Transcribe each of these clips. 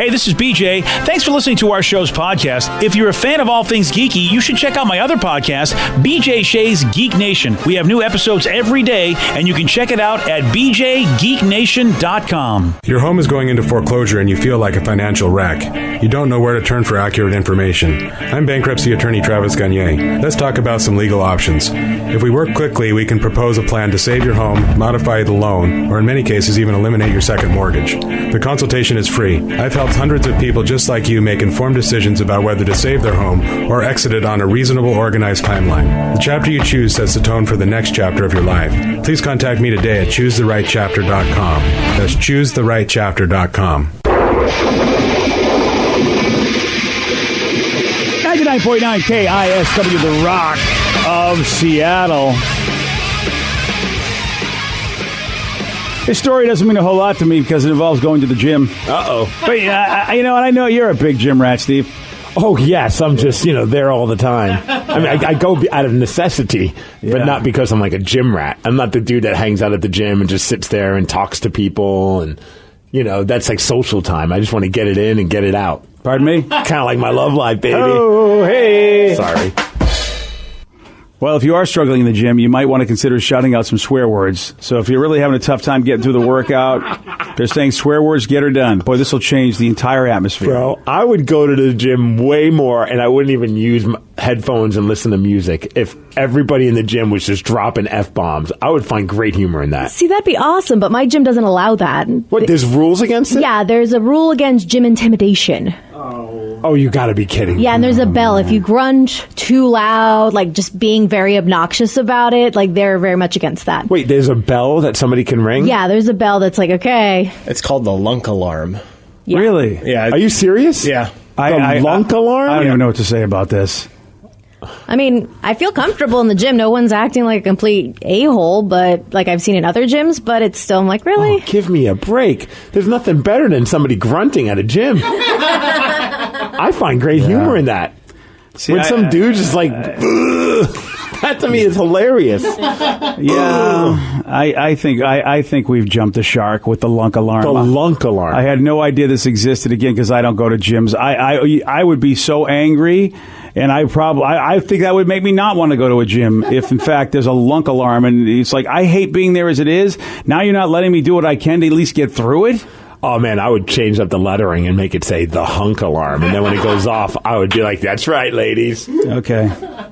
Hey, this is BJ. Thanks for listening to our show's podcast. If you're a fan of all things geeky, you should check out my other podcast, BJ Shea's Geek Nation. We have new episodes every day, and you can check it out at bjgeeknation.com. Your home is going into foreclosure and you feel like a financial wreck. You don't know where to turn for accurate information. I'm bankruptcy attorney Travis Gagne. Let's talk about some legal options. If we work quickly, we can propose a plan to save your home, modify the loan, or in many cases even eliminate your second mortgage. The consultation is free. I've helped hundreds of people just like you make informed decisions about whether to save their home or exit it on a reasonable, organized timeline. The chapter you choose sets the tone for the next chapter of your life. Please contact me today at choosetherightchapter.com. That's choosetherightchapter.com. 99.9 KISW, The Rock of Seattle. This story doesn't mean a whole lot to me because it involves going to the gym. Uh-oh. But, I know you're a big gym rat, Steve. Oh, yes. I'm just, there all the time. I mean, I go out of necessity, but not because I'm like a gym rat. I'm not the dude that hangs out at the gym and just sits there and talks to people. And, that's like social time. I just want to get it in and get it out. Pardon me? Kind of like my love life, baby. Oh, hey. Sorry. Well, if you are struggling in the gym, you might want to consider shouting out some swear words. So if you're really having a tough time getting through the workout, they're saying swear words, get her done. Boy, this will change the entire atmosphere. Bro, I would go to the gym way more, and I wouldn't even use my headphones and listen to music. If everybody in the gym was just dropping F-bombs, I would find great humor in that. See, that'd be awesome, but my gym doesn't allow that. What, there's rules against it? Yeah, there's a rule against gym intimidation. Oh, you gotta be kidding. Yeah, and there's a bell. If you grunge too loud, like just being very obnoxious about it, like they're very much against that. Wait, there's a bell that somebody can ring? Yeah, there's a bell that's like, okay. It's called the Lunk Alarm. Yeah. Really? Yeah. Are you serious? Yeah. The Lunk Alarm? I don't even know what to say about this. I mean, I feel comfortable in the gym. No one's acting like a complete a-hole, but like I've seen in other gyms, but it's still, I'm like, really? Oh, give me a break. There's nothing better than somebody grunting at a gym. I find great humor in that. See, when some dude's just like, that to me is hilarious. Yeah, I think we've jumped the shark with the Lunk Alarm. The Lunk Alarm. I had no idea this existed again because I don't go to gyms. I would be so angry. And I think that would make me not want to go to a gym if, in fact, there's a Lunk Alarm. And it's like, I hate being there as it is. Now you're not letting me do what I can to at least get through it. Oh, man, I would change up the lettering and make it say the Hunk Alarm. And then when it goes off, I would be like, that's right, ladies. Okay.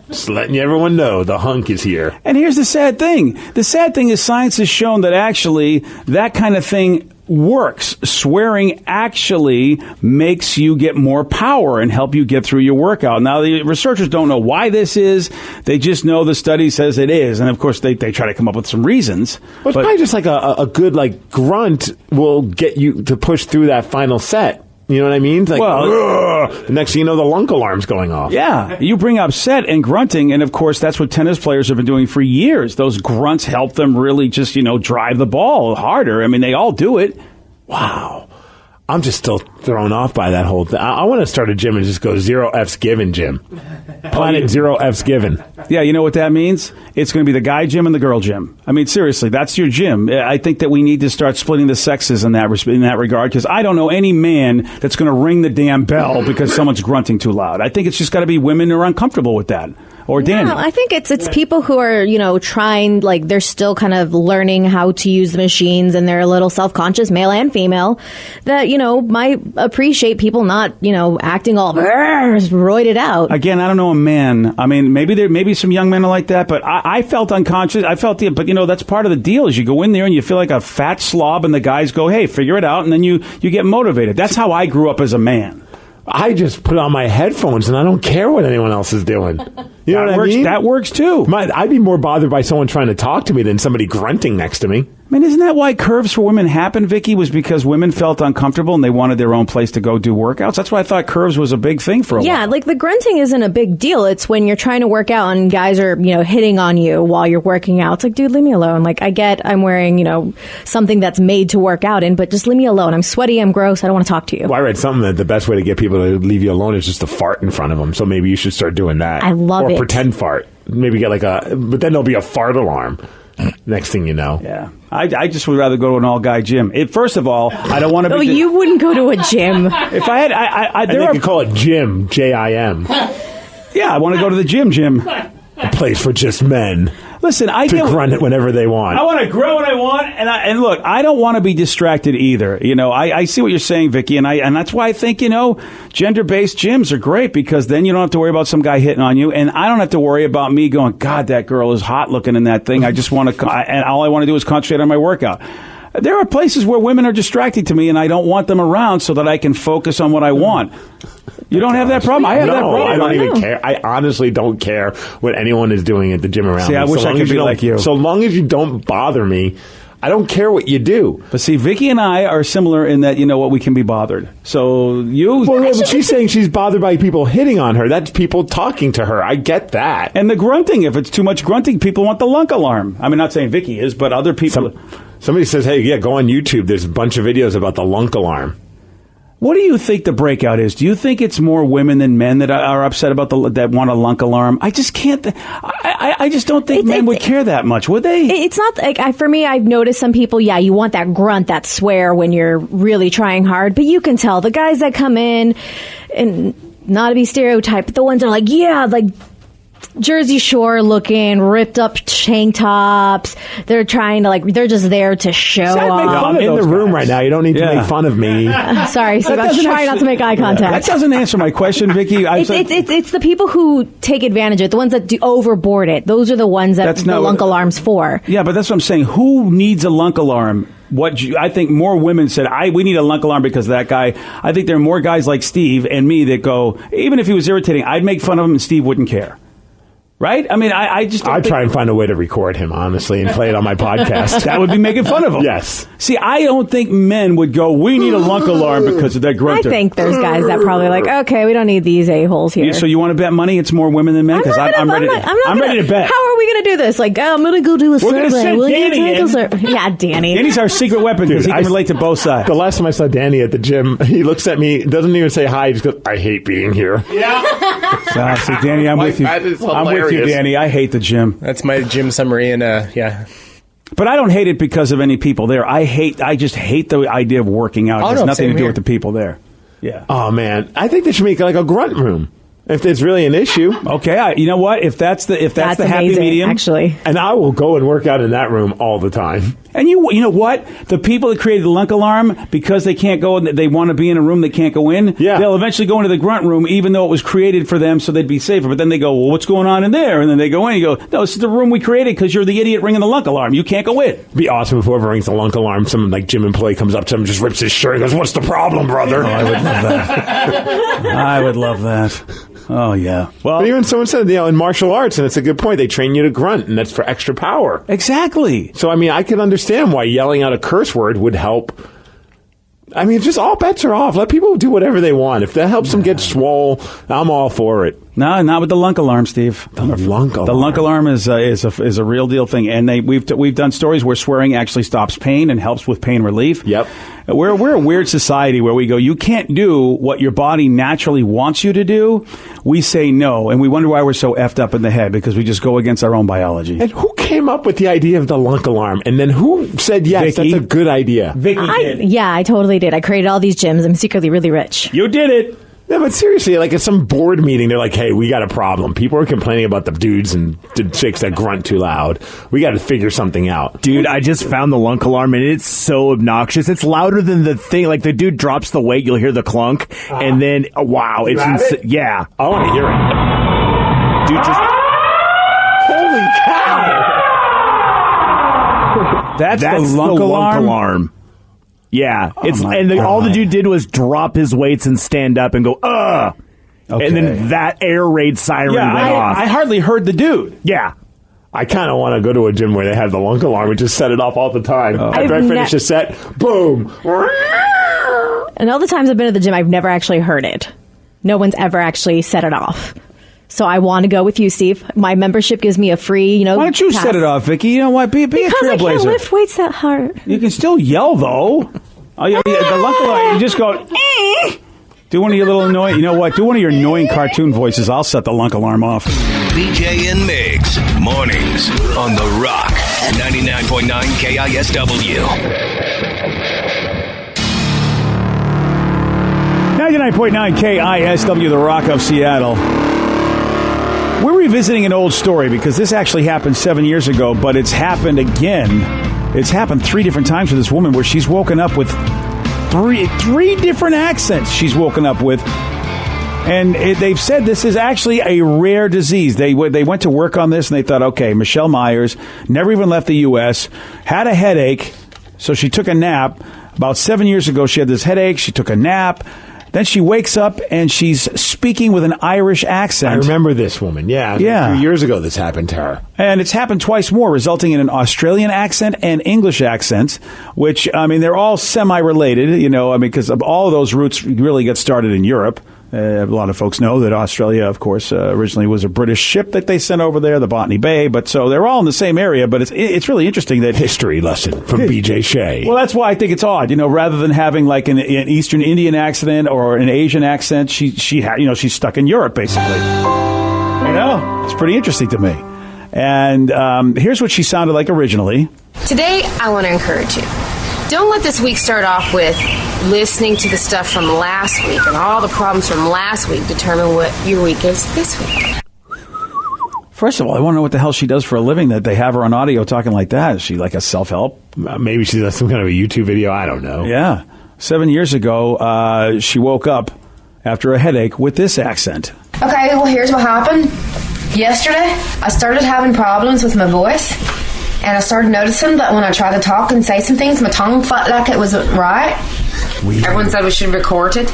Just letting everyone know the hunk is here. And here's the sad thing. The sad thing is science has shown that actually that kind of thing works. Swearing actually makes you get more power and help you get through your workout. Now, the researchers don't know why this is. They just know the study says it is. And, of course, they try to come up with some reasons. Well, it's probably just like a good, like, grunt will get you to push through that final set. You know what I mean? It's like, the next thing you know, the Lunk Alarm's going off. Yeah. You bring upset and grunting, and, of course, that's what tennis players have been doing for years. Those grunts help them really just, drive the ball harder. I mean, they all do it. Wow. I'm just still thrown off by that whole thing. I want to start a gym and just go 0 F's given gym. Planet 0 F's given. Yeah, you know what that means? It's going to be the guy gym and the girl gym. I mean, seriously, that's your gym. I think that we need to start splitting the sexes in that regard, because I don't know any man that's going to ring the damn bell because someone's grunting too loud. I think it's just got to be women who are uncomfortable with that. Or Danny. No, I think it's people who are, trying, like, they're still kind of learning how to use the machines, and they're a little self-conscious, male and female, that, might appreciate people not, acting all roided out. Again, I don't know a man. I mean, maybe some young men are like that, but I felt unconscious. I felt but that's part of the deal is you go in there and you feel like a fat slob, and the guys go, hey, figure it out, and then you get motivated. That's how I grew up as a man. I just put on my headphones and I don't care what anyone else is doing. You know what I mean? That works too. I'd be more bothered by someone trying to talk to me than somebody grunting next to me. I mean, isn't that why curves for women happened, Vicky? Was because women felt uncomfortable and they wanted their own place to go do workouts? That's why I thought curves was a big thing for a while. Yeah, like the grunting isn't a big deal. It's when you're trying to work out and guys are, hitting on you while you're working out. It's like, dude, leave me alone. Like, I get I'm wearing, something that's made to work out in, but just leave me alone. I'm sweaty. I'm gross. I don't want to talk to you. Well, I read something that the best way to get people to leave you alone is just to fart in front of them. So maybe you should start doing that. I love it. Or pretend fart. Maybe get but then there'll be a fart alarm. Next thing you know. Yeah. I just would rather go to an all-guy gym. First of all, I don't want to be... Oh, you wouldn't go to a gym. If I had... I think you call it gym, J-I-M. Yeah, I want to go to the gym. A place for just men. Listen, I to grunt it whenever they want. I want to grow what I want, and look, I don't want to be distracted either. I see what you're saying, Vicky, and that's why I think gender-based gyms are great, because then you don't have to worry about some guy hitting on you, and I don't have to worry about me going, God, that girl is hot looking in that thing. I just want to, and all I want to do is concentrate on my workout. There are places where women are distracting to me, and I don't want them around so that I can focus on what I want. You don't have that problem? I have that problem. I don't even care. I honestly don't care what anyone is doing at the gym around me. I wish I could be like you. So long as you don't bother me, I don't care what you do. But see, Vicky and I are similar in that, we can be bothered. So you... Well, but she's saying she's bothered by people hitting on her. That's people talking to her. I get that. And the grunting. If it's too much grunting, people want the Lunk Alarm. I'm not saying Vicky is, but other people... Somebody says, hey, yeah, go on YouTube. There's a bunch of videos about the Lunk Alarm. What do you think the breakout is? Do you think it's more women than men that are upset about that want a Lunk Alarm? I just can't. I just don't think men would care that much, would they? It's not like for me. I've noticed some people. Yeah, you want that grunt, that swear when you're really trying hard, but you can tell the guys that come in, and not to be stereotyped, but the ones that are like, yeah, like Jersey Shore looking, ripped up tank tops. They're trying to they're just there to show off. I'm in the room right now. You don't need to make fun of me. Sorry, Steve. I'm trying not to make eye contact. That doesn't answer my question, Vicky. It's the people who take advantage of it, the ones that do overboard it. Those are the ones that the Lunk Alarm's for. Yeah, but that's what I'm saying. Who needs a Lunk Alarm? I think more women said, we need a Lunk Alarm because of that guy. I think there are more guys like Steve and me that go, even if he was irritating, I'd make fun of him and Steve wouldn't care. Right? I mean, I just... I'd try and find a way to record him, honestly, and play it on my podcast. That would be making fun of him. Yes. See, I don't think men would go, we need a Lunk Alarm because of that grunter. I think there's guys that probably okay, we don't need these a-holes here. So you want to bet money it's more women than men? Because I'm ready to bet. How are we going to do this? I'm going to go do a survey. We're going to send Danny in. Yeah, Danny. Danny's our secret weapon because he can relate to both sides. The last time I saw Danny at the gym, he looks at me, doesn't even say hi, he just goes, I hate being here. Yeah. So, Danny, I'm with you. I'm with you, Danny. I hate the gym. That's my gym summary, and yeah. But I don't hate it because of any people there. I just hate the idea of working out. It has nothing to do with the people there. Yeah. Oh man, I think they should make a grunt room. If there's really an issue. Okay, you know what? If that's the happy amazing, medium, actually. And I will go and work out in that room all the time. And you know what? The people that created the Lunk Alarm, because they can't go, they want to be in a room they can't go in. Yeah. They'll eventually go into the grunt room, even though it was created for them, so they'd be safer. But then they go, well, what's going on in there? And then they go in. You go, no, this is the room we created because you're the idiot ringing the Lunk Alarm. You can't go in. It'd be awesome if whoever rings the Lunk Alarm, some gym employee comes up to him, and just rips his shirt, and goes, "What's the problem, brother?" Oh, I would love that. I would love that. Oh, yeah. Well, but even someone said, in martial arts, and it's a good point, they train you to grunt, and that's for extra power. Exactly. So, I can understand why yelling out a curse word would help. Just all bets are off. Let people do whatever they want. If that helps them get swole, I'm all for it. No, not with the Lunk Alarm, Steve. The Lunk Alarm. The Lunk Alarm is a real deal thing, and we've done stories where swearing actually stops pain and helps with pain relief. Yep. We're a weird society where we go, you can't do what your body naturally wants you to do. We say no, and we wonder why we're so effed up in the head because we just go against our own biology. And who came up with the idea of the Lunk Alarm? And then who said yes? Vicky. That's a good idea. Vicky did. Yeah, I totally did. I created all these gyms. I'm secretly really rich. You did it. Yeah, but seriously, at some board meeting, they're like, hey, we got a problem. People are complaining about the dudes and the chicks that grunt too loud. We got to figure something out. Dude, I just found the Lunk Alarm, and it's so obnoxious. It's louder than the thing. Like, the dude drops the weight, you'll hear the clunk, and then, wow, it's insane. Yeah. I want to hear it. Dude, just... Holy cow! That's the Lunk Alarm? Yeah, God. All the dude did was drop his weights and stand up and go, ugh! Okay. And then that air raid siren went off. I hardly heard the dude. Yeah. I kind of want to go to a gym where they have the Lunk Alarm and just set it off all the time. After I finish a set, boom! And all the times I've been to the gym, I've never actually heard it. No one's ever actually set it off. So I want to go with you, Steve. My membership gives me a free, Why don't you set it off, Vicky? You know what? Be a trailblazer. Because I can't lift weights that hard. You can still yell, though. The Lunk Alarm, you just go, Do one of your little annoying, you know what? Do one of your annoying cartoon voices. I'll set the Lunk Alarm off. BJ and Migs, mornings on The Rock, 99.9 KISW. 99.9 KISW, The Rock of Seattle. We're revisiting an old story because this actually happened 7 years ago, but it's happened again. It's happened 3 different times with this woman where she's woken up with three different accents she's woken up with. And they've said this is actually a rare disease. They went to work on this and they thought, okay, Michelle Myers never even left the U.S., had a headache, so she took a nap. About 7 years ago, she had this headache. She took a nap. Then she wakes up and she's speaking with an Irish accent. I remember this woman. Yeah. A few years ago this happened to her. And it's happened twice more, resulting in an Australian accent and English accent, which, I mean, they're all semi-related, you know, I mean, because all of those roots really get started in Europe. A lot of folks know that Australia, of course, originally was a British ship that they sent over there, the Botany Bay. But so they're all in the same area. But it's really interesting that history lesson from BJ Shea. Well, that's why I think it's odd. You know, rather than having like an Eastern Indian accent or an Asian accent, she's stuck in Europe basically. You know, it's pretty interesting to me. And here's what she sounded like originally. Today, I want to encourage you. Don't let this week start off with listening to the stuff from last week and all the problems from last week determine what your week is this week. First of all, I want to know what the hell she does for a living that they have her on audio talking like that. Is she like a self-help? Maybe she does some kind of a YouTube video. I don't know. Yeah. 7 years ago, she woke up after a headache with this accent. Okay, well, here's what happened. Yesterday, I started having problems with my voice. And I started noticing that when I tried to talk and say some things, my tongue felt like it wasn't right. Weird. Everyone said we should record it.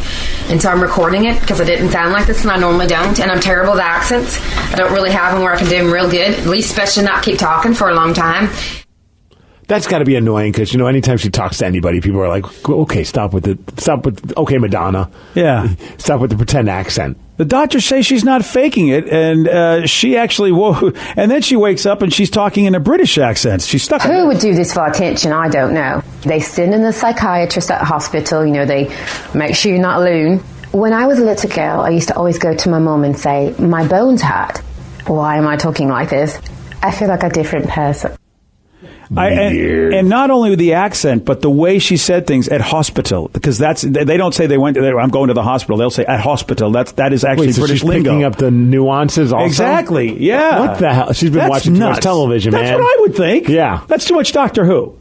And so I'm recording it because I didn't sound like this and I normally don't. And I'm terrible with accents. I don't really have them where I can do them real good. At least especially not keep talking for a long time. That's got to be annoying because, you know, anytime she talks to anybody, people are like, okay, okay, Madonna. Yeah. Stop with the pretend accent. The doctors say she's not faking it, and she actually and then she wakes up and she's talking in a British accent. She's stuck. Who would do this for attention? I don't know. They send in a psychiatrist at the hospital. You know, they make sure you're not alone. When I was a little girl, I used to always go to my mum and say, my bones hurt. Why am I talking like this? I feel like a different person. And not only the accent, but the way she said things at hospital, because they don't say I'm going to the hospital. They'll say at hospital. That is actually so British she's lingo. Picking up the nuances also? Exactly. Yeah. What the hell? She's been watching too much television, man. That's what I would think. Yeah. That's too much Doctor Who.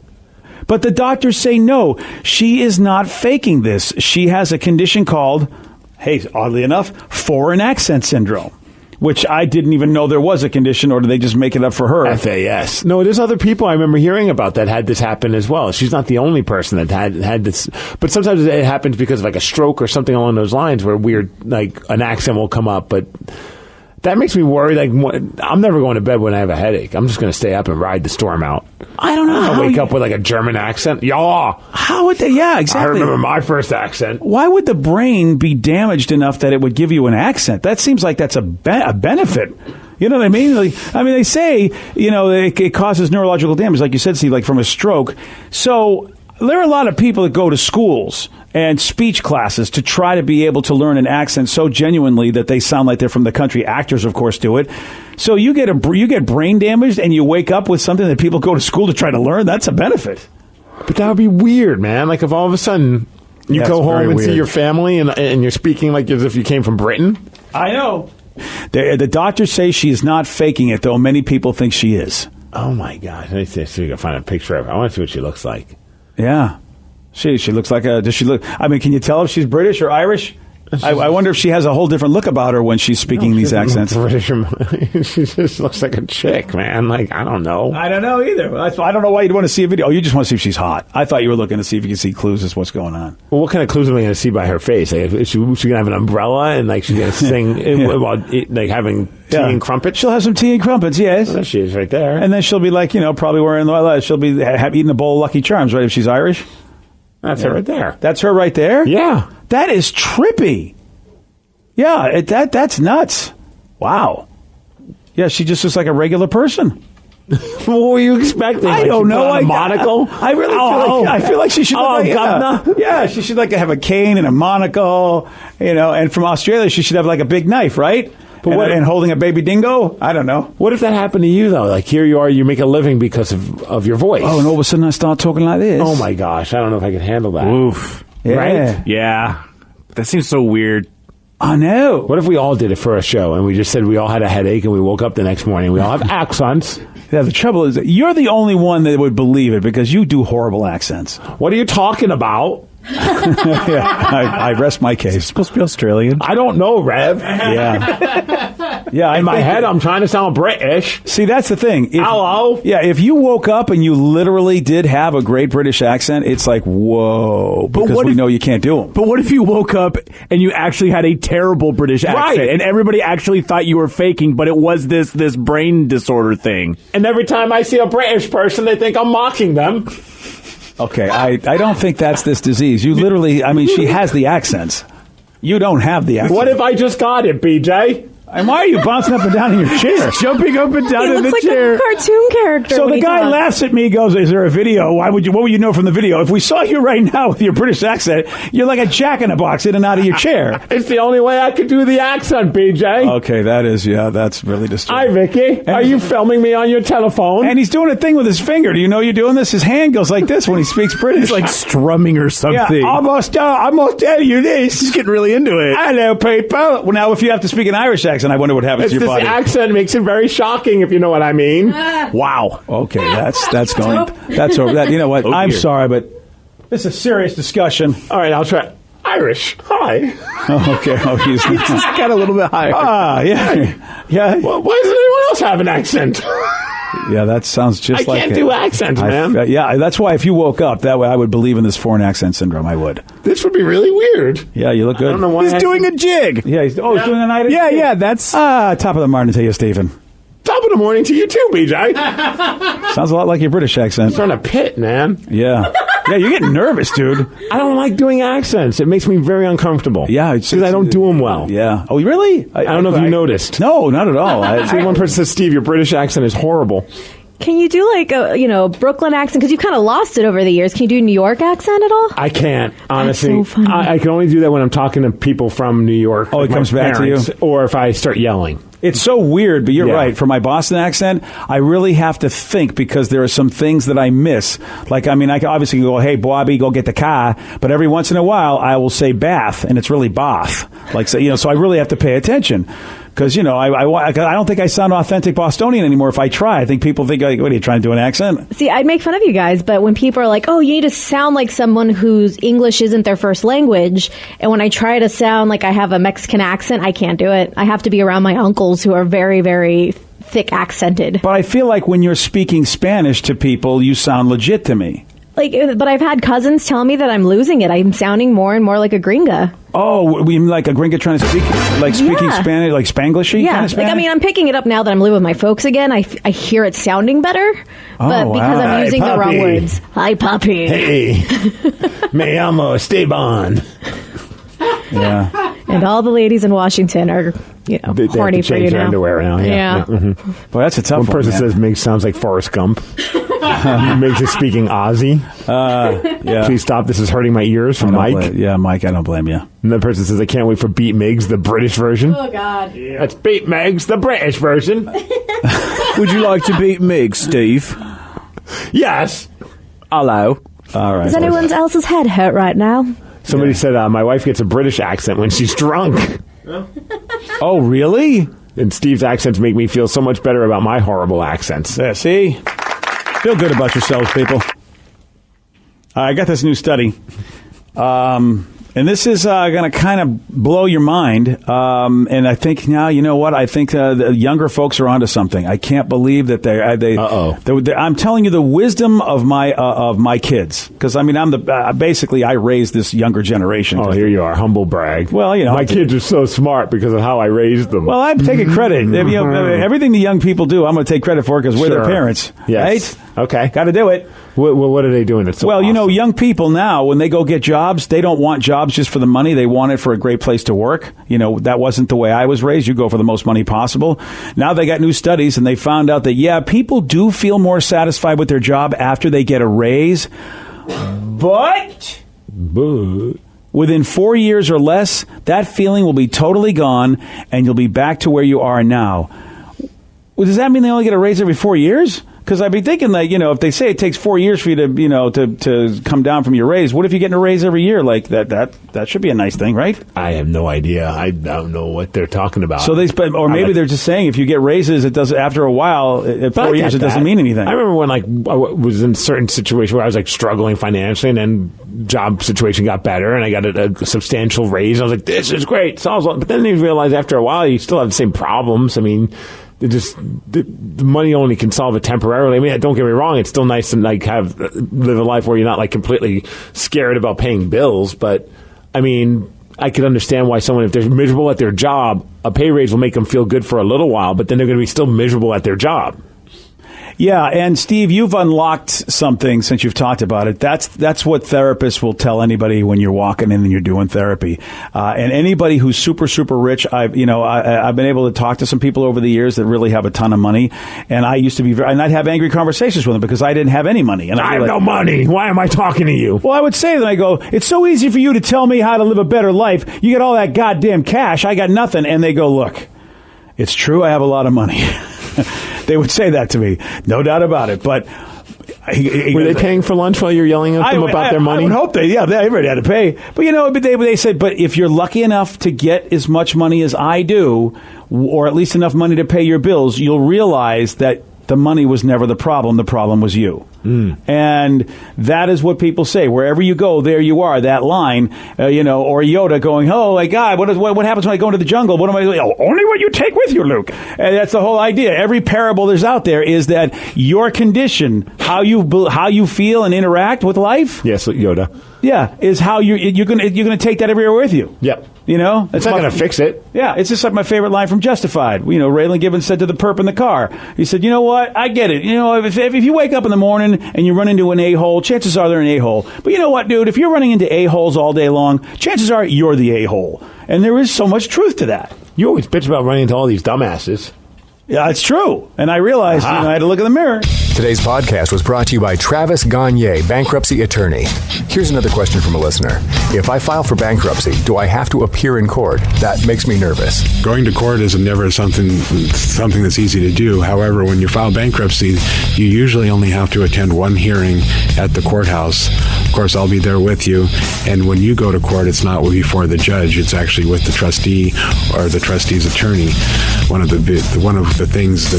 But the doctors say no, she is not faking this. She has a condition called, hey, oddly enough, foreign accent syndrome. Which I didn't even know there was a condition, or did they just make it up for her? FAS. No, there's other people I remember hearing about that had this happen as well. She's not the only person that had this. But sometimes it happens because of like a stroke or something along those lines where weird, like an accent will come up. But that makes me worry. Like, I'm never going to bed when I have a headache. I'm just going to stay up and ride the storm out. I don't know. I wake up with like a German accent. Yeah. How would they? Yeah, exactly. I remember my first accent. Why would the brain be damaged enough that it would give you an accent? That seems like that's a benefit. You know what I mean? They say, you know, it causes neurological damage, like you said, Steve, like from a stroke. So there are a lot of people that go to schools and speech classes to try to be able to learn an accent so genuinely that they sound like they're from the country. Actors, of course, do it. So you get brain damaged and you wake up with something that people go to school to try to learn. That's a benefit. But that would be weird, man. Like if all of a sudden you go home and see your family and you're speaking like as if you came from Britain. I know. The doctors say she is not faking it, though many people think she is. Oh, my God. Let me see if I can find a picture of her. I want to see what she looks like. Yeah. She looks like does she look, I mean, can you tell if she's British or Irish? I wonder if she has a whole different look about her when she's speaking these accents. She just looks like a chick, man. Like, I don't know. I don't know either. I don't know why you'd want to see a video. Oh, you just want to see if she's hot. I thought you were looking to see if you could see clues as what's going on. Well, what kind of clues am I going to see by her face? Like, is she going to have an umbrella and like she's going to sing while like having tea and crumpets? She'll have some tea and crumpets, yes. Well, there she is right there. And then she'll be like, probably wearing, she'll be eating a bowl of Lucky Charms, right, if she's Irish? That's her right there. That's her right there? Yeah. That is trippy. Yeah, that's nuts. Wow. Yeah, she just looks like a regular person. What were you expecting? I Like don't she know. put on a monocle? I really feel like she should. governor. Yeah, she should like have a cane and a monocle. And from Australia, she should have like a big knife, right? But and holding a baby dingo. I don't know. What if that happened to you though? Like here you are, you make a living because of your voice. Oh, and all of a sudden I start talking like this. Oh my gosh, I don't know if I can handle that. Oof. Yeah. Right? Yeah. That seems so weird. I know. What if we all did it for a show and we just said we all had a headache and we woke up the next morning? We all have accents. Yeah, the trouble is that you're the only one that would believe it because you do horrible accents. What are you talking about? Yeah, I rest my case. It's supposed to be Australian. I don't know, Rev. Yeah. In my head, I'm trying to sound British. See, that's the thing. Hello? Yeah, if you woke up and you literally did have a great British accent, it's like, whoa, because we know you can't do them. But what if you woke up and you actually had a terrible British accent, Right. and everybody actually thought you were faking, but it was this brain disorder thing? And every time I see a British person, they think I'm mocking them. Okay, I don't think that's this disease. You literally, she has the accents. You don't have the accent. What if I just got it, BJ? And why are you bouncing up and down in your chair? Jumping up and down He in the looks like chair. a cartoon character. So when the he guy talks. laughs at me, goes, "Is there a video? What would you know from the video? If we saw you right now with your British accent, you're like a jack-in-a-box in and out of your chair." It's the only way I could do the accent, BJ. Okay, that's really disturbing. Hi, Vicky. Are you filming me on your telephone? And he's doing a thing with his finger. Do you know you're doing this? His hand goes like this when he speaks British. He's like strumming or something. Yeah, I must tell you this. He's getting really into it. Hello, people. Well, now, if you have to speak an Irish accent, I wonder what happens to your This body. accent makes it very shocking, if you know what I mean. Wow. Okay, that's going. That's over. That, you know what? Oh, I'm dear. sorry, but this is a serious discussion. All right, I'll try. Irish. Hi. Oh, okay. Oh, he's Just got a little bit higher. yeah. Well, why does anyone else have an accent? Yeah, that sounds just I like can't do accents, man. Yeah, that's why if you woke up that way, I would believe in this foreign accent syndrome. I would. This would be really weird. Yeah, you look good. I don't know why. He's doing a jig. Yeah, he's doing an Irish. Yeah, that's... Top of the morning to you, Stephen. Top of the morning to you too, BJ. Sounds a lot like your British accent. It's on a pit, man. Yeah. Yeah, you're getting nervous, dude. I don't like doing accents. It makes me very uncomfortable. Yeah, because I don't do them well. Yeah. Oh, really? I don't know if you noticed. No, not at all. See, one person says, "Steve, your British accent is horrible." Can you do like a Brooklyn accent? Because you've kind of lost it over the years. Can you do a New York accent at all? I can't, honestly. so funny. I can only do that when I'm talking to people from New York. Oh, like it comes my back to you? parents, or if I start yelling. It's so weird, but you're Yeah. right. For my Boston accent, I really have to think because there are some things that I miss. Like, I can obviously go, "Hey, Bobby, go get the car," but every once in a while, I will say "bath," and it's really "bath." Like, so I really have to pay attention. Because, I don't think I sound authentic Bostonian anymore if I try. I think people think, like, what are you trying to do, an accent? See, I'd make fun of you guys, but when people are like, "Oh, you need to sound like someone whose English isn't their first language," and when I try to sound like I have a Mexican accent, I can't do it. I have to be around my uncles who are very, very thick accented. But I feel like when you're speaking Spanish to people, you sound legit to me. But I've had cousins tell me that I'm losing it. I'm sounding more and more like a gringa. Oh, we mean like a gringa trying to speaking Yeah. Spanish, like Spanglishy Yeah, kind of Spanish? I'm picking it up now that I'm living with my folks again. I hear it sounding better, but Oh, because wow. I'm using the wrong puppy. words. Hi, puppy. Hey, me llamo Esteban. Yeah. And all the ladies in Washington are, They have horny to for you change their now. underwear now. Yeah. Boy, that's a tough One one, person man. says Meg sounds like Forrest Gump. Meg's is speaking Aussie. Yeah. Please stop. This is hurting my ears from I don't Mike. blame- Mike, I don't blame you. And the person says, "I can't wait for Beat Migs, the British version." Oh, God. That's Beat Migs, the British version. Would you like to beat Mig, Steve? Yes. Hello. All right. Is anyone else's head hurt right now? Somebody said, my wife gets a British accent when she's drunk. Oh, really? And Steve's accents make me feel so much better about my horrible accents. Yeah, see? Feel good about yourselves, people. I got this new study. And this is going to kind of blow your mind. And I think now, you know what? I think the younger folks are onto something. I can't believe that they. I'm telling you the wisdom of my kids, because I'm basically I raised this younger generation. Oh, here you are, humble brag. Well, my kids are so smart because of how I raised them. Well, I'm taking credit. Everything the young people do, I'm going to take credit for because we're their parents. Yes. Right? Okay. Got to do it. What are they doing? It's so well, awesome. young people now, when they go get jobs, they don't want jobs just for the money. They want it for a great place to work. That wasn't the way I was raised. You go for the most money possible. Now they got new studies, and they found out that, people do feel more satisfied with their job after they get a raise. But within 4 years or less, that feeling will be totally gone, and you'll be back to where you are now. Well, does that mean they only get a raise every 4 years? Because I'd be thinking that, if they say it takes 4 years for you to, to come down from your raise, what if you're getting a raise every year? Like that should be a nice thing, right? I have no idea. I don't know what they're talking about. So maybe they're just saying if you get raises, it does after a while. At 4 years, it doesn't mean anything. I remember when I was in certain situations where I was struggling financially, and then job situation got better, and I got a substantial raise. I was like, this is great. But then you realize after a while you still have the same problems. I mean, the money only can solve it temporarily. I mean, don't get me wrong; it's still nice to live a life where you're not completely scared about paying bills. But I mean, I could understand why someone, if they're miserable at their job, a pay raise will make them feel good for a little while, but then they're going to be still miserable at their job. Yeah, and Steve, you've unlocked something since you've talked about it. That's what therapists will tell anybody when you're walking in and you're doing therapy. And anybody who's super, super rich, I've been able to talk to some people over the years that really have a ton of money. And I used to be and I'd have angry conversations with them because I didn't have any money. And I have no money. Why am I talking to you? Well, I would say to them, I go, it's so easy for you to tell me how to live a better life. You get all that goddamn cash. I got nothing. And they go, look, it's true. I have a lot of money. They would say that to me, no doubt about it. But were they paying for lunch while you're yelling at them about their money? I would hope everybody had to pay. But they said, but if you're lucky enough to get as much money as I do, or at least enough money to pay your bills, you'll realize that the money was never the problem. The problem was you. And that is what people say. Wherever you go, there you are. That line, or Yoda going, oh, my God, what happens when I go into the jungle? What am I doing? Oh, only what you take with you, Luke. And that's the whole idea. Every parable there's out there is that your condition, how you feel and interact with life. Yes, Yoda. Yeah, is how you're gonna take that everywhere with you. Yep. It's not going to fix it. Yeah, it's just like my favorite line from Justified. Raylan Gibbons said to the perp in the car, he said, you know what, I get it. If you wake up in the morning and you run into an a-hole, chances are they're an a-hole. But you know what, dude, if you're running into a-holes all day long, chances are you're the a-hole. And there is so much truth to that. You always bitch about running into all these dumbasses. Yeah, it's true. And I realized, I had to look in the mirror. Today's podcast was brought to you by Travis Gagne, bankruptcy attorney. Here's another question from a listener. If I file for bankruptcy, do I have to appear in court? That makes me nervous. Going to court is never something that's easy to do. However, when you file bankruptcy, you usually only have to attend one hearing at the courthouse. Of course, I'll be there with you. And when you go to court, it's not before the judge. It's actually with the trustee or the trustee's attorney. One of the things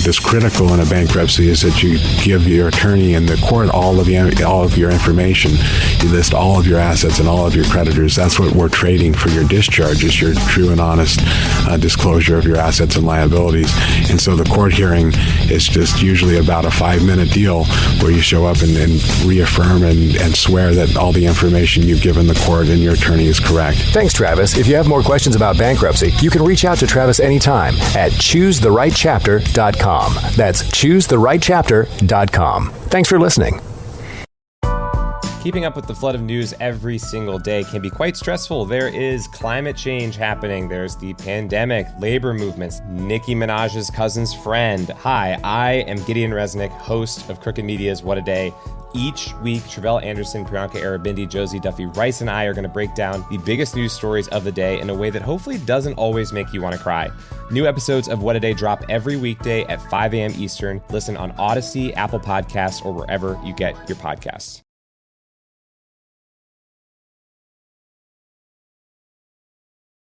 that's critical in a bankruptcy is that you give your attorney and the court all of your information. You list all of your assets and all of your creditors. That's what we're trading for your discharge, is your true and honest disclosure of your assets and liabilities. And so the court hearing is just usually about a 5-minute deal where you show up and reaffirm and swear that all the information you've given the court and your attorney is correct. Thanks, Travis. If you have more questions about bankruptcy, you can reach out to Travis anytime at ChooseTheRightChapter.com. That's ChooseTheRightChapter.com. Thanks for listening. Keeping up with the flood of news every single day can be quite stressful. There is climate change happening. There's the pandemic, labor movements, Nicki Minaj's cousin's friend. Hi, I am Gideon Resnick, host of Crooked Media's What a Day. Each week, Travelle Anderson, Priyanka Arabindi, Josie Duffy Rice, and I are going to break down the biggest news stories of the day in a way that hopefully doesn't always make you want to cry. New episodes of What a Day drop every weekday at 5 a.m. Eastern. Listen on Odyssey, Apple Podcasts, or wherever you get your podcasts.